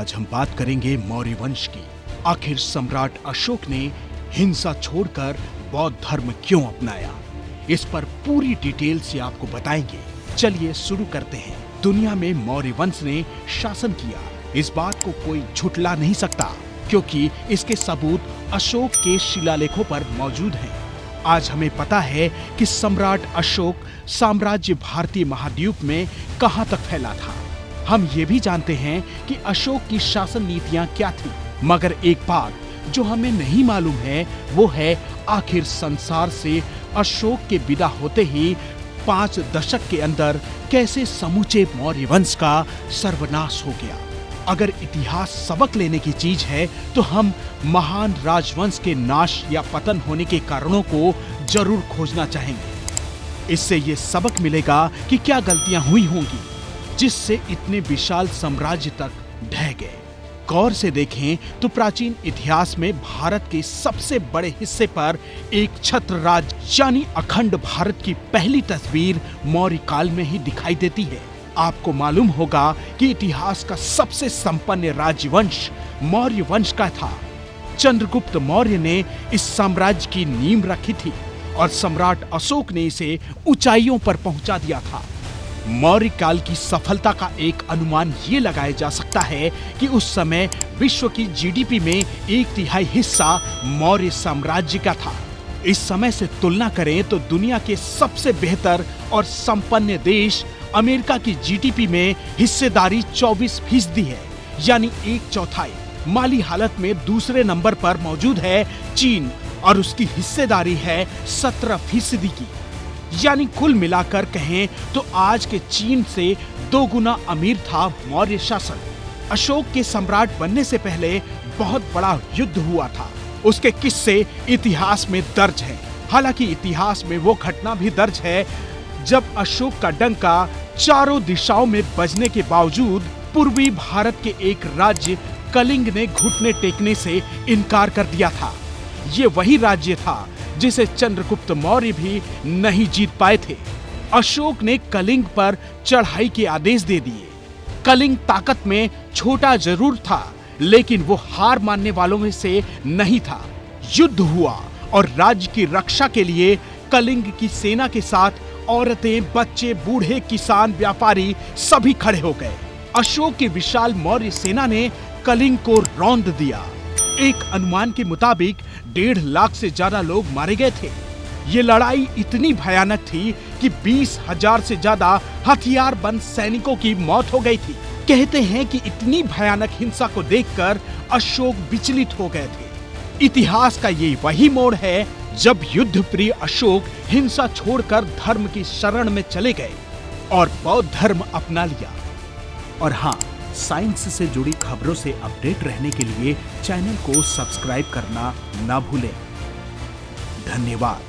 आज हम बात करेंगे मौर्य वंश की। आखिर सम्राट अशोक ने हिंसा छोड़कर बौद्ध धर्म क्यों अपनाया, इस पर पूरी डिटेल से आपको बताएंगे। चलिए शुरू करते हैं। दुनिया में मौर्य वंश ने शासन किया, इस बात को कोई झुठला नहीं सकता, क्योंकि इसके सबूत अशोक के शिलालेखों पर मौजूद हैं। आज हमें पता है कि सम्राट अशोक साम्राज्य भारतीय महाद्वीप में कहां तक फैला था। हम ये भी जानते हैं कि अशोक की शासन नीतियां क्या थी, मगर एक बात जो हमें नहीं मालूम है वो है आखिर संसार से अशोक के विदा होते ही 5 दशक के अंदर कैसे समूचे मौर्य वंश का सर्वनाश हो गया। अगर इतिहास सबक लेने की चीज है तो हम महान राजवंश के नाश या पतन होने के कारणों को जरूर खोजना चाहेंगे। इससे ये सबक मिलेगा कि क्या गलतियां हुई होंगी जिससे इतने विशाल साम्राज्य तक ढह गए। गौर से देखें तो प्राचीन इतिहास में भारत के सबसे बड़े हिस्से पर एक छत्र राज्य यानी अखंड भारत की पहली तस्वीर मौर्य काल में ही दिखाई देती है। आपको मालूम होगा कि इतिहास का सबसे संपन्न राज्यवंश मौर्य वंश का था। चंद्रगुप्त मौर्य ने इस साम्राज्य की नींव रखी थी और सम्राट अशोक ने इसे ऊंचाइयों पर पहुंचा दिया था। मौर्य काल की सफलता का एक अनुमान ये लगाया जा सकता है कि उस समय विश्व की जीडीपी में 1/3 हिस्सा मौर्य साम्राज्य का था। इस समय से तुलना करें तो दुनिया के सबसे बेहतर और संपन्न देश अमेरिका की जीडीपी में हिस्सेदारी 24% है, यानी 1/4। माली हालत में दूसरे नंबर पर मौजूद है चीन और उसकी हिस्सेदारी है 17% की। यानी कुल मिलाकर कहें तो आज के चीन से 2 गुना अमीर था मौर्य शासन। अशोक के सम्राट बनने से पहले बहुत बड़ा युद्ध हुआ था, उसके किस्से इतिहास में दर्ज हैं। हालांकि इतिहास में वो घटना भी दर्ज है जब अशोक का डंका चारों दिशाओं में बजने के बावजूद पूर्वी भारत के एक राज्य कलिंग ने घुटने टेकने से इनकार कर दिया था। ये वही राज्य था जिसे चंद्रगुप्त मौर्य भी नहीं जीत पाए थे। अशोक ने कलिंग पर चढ़ाई के आदेश दे दिए। कलिंग ताकत में छोटा जरूर था, लेकिन वो हार मानने वालों में से नहीं था। युद्ध हुआ और राज्य की रक्षा के लिए कलिंग की सेना के साथ औरतें, बच्चे, बूढ़े, किसान, व्यापारी सभी खड़े हो गए। अशोक की विशाल मौर्य सेना ने कलिंग को रौंद दिया। एक अनुमान के मुताबिक 1.5 लाख से ज्यादा लोग मारे गए थे। ये लड़ाई इतनी भयानक थी कि 20,000 से ज्यादा हथियारबंद सैनिकों की मौत हो गई थी। कहते हैं कि इतनी भयानक हिंसा को देखकर अशोक विचलित हो गए थे। इतिहास का ये वही मोड़ है जब युद्ध प्रिय अशोक हिंसा छोड़कर धर्म की शरण में चले गए और बौद्ध धर्म अपना लिया। और हाँ, साइंस से जुड़ी खबरों से अपडेट रहने के लिए चैनल को सब्सक्राइब करना ना भूलें। धन्यवाद।